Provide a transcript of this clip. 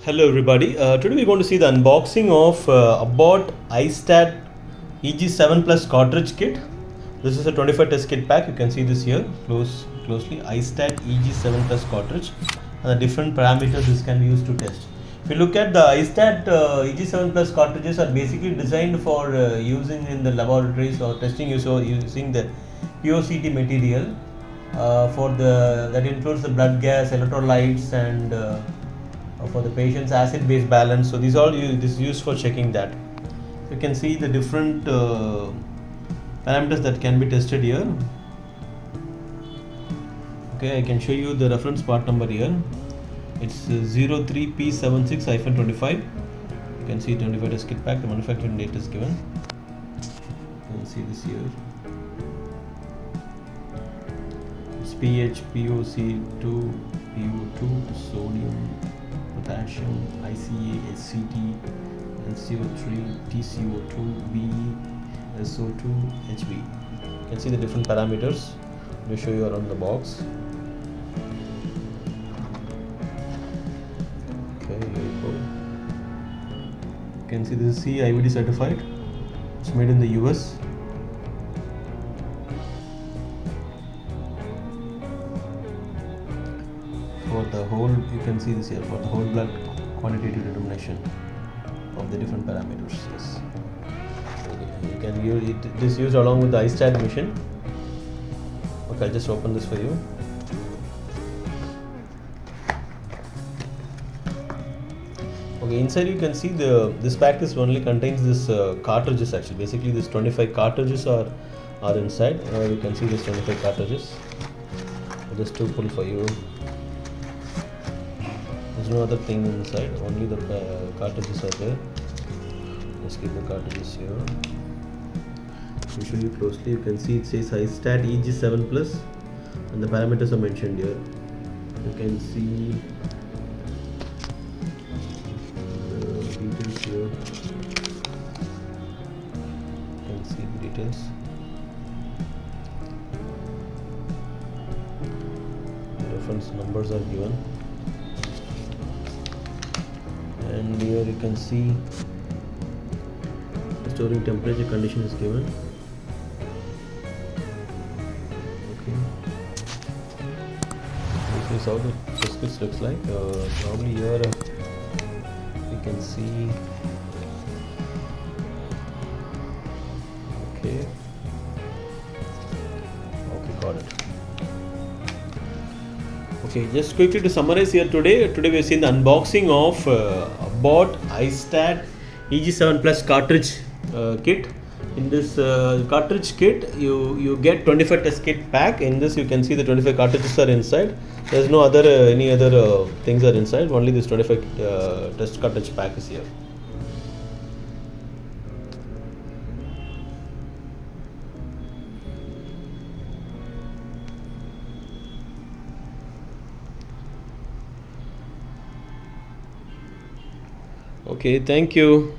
Hello everybody, today we're going to see the unboxing of Abbott iStat EG7 Plus Cartridge Kit. This is a 25 test kit pack. You can see this here closely. iStat EG7 Plus Cartridge and the different parameters this can be used to test. If you look at the iStat EG7 Plus cartridges are basically designed for using in the laboratories or testing using the POCT material that includes the blood gas, electrolytes and for the patient's acid base balance. So these all this is used for checking that. You can see the different parameters that can be tested here. Okay, I can show you the reference part number here. It's 03P76-25. You can see 25 test kit pack. The manufacturing date is given. You can see this here. It's pH, POC2, PO2, sodium, Potassium, ICA, SCT, NCO3, TCO2, BE, SO2, HB. You can see the different parameters. Let me show you around the box. Okay, here you go. You can see this is CIVD certified. It's made in the US. For the whole, you can see this here for the whole blood quantitative determination of the different parameters. Yes. You can use it. This is used along with the iStat machine. Okay, I'll just open this for you. Okay, inside you can see this pack is only contains this cartridges actually. Basically, this 25 cartridges are inside. You can see this 25 cartridges. I'll just pull for you. There's no other thing inside, only the cartridges are there. Let's keep the cartridges here. To show you closely, you can see it says iStat EG7 Plus and the parameters are mentioned here. You can see the details here. You can see the details. The reference numbers are given. And here you can see the storing temperature condition is given. Okay, this is how the test kit looks like. Probably here you can see. Okay, got it. Okay, just quickly to summarize here today we have seen the unboxing of Abbott iStat EG7 Plus cartridge kit. In this cartridge kit, you get 25 test kit pack. In this, you can see the 25 cartridges are inside. There is no other any other things are inside. Only this 25 test cartridge pack is here. Okay, thank you.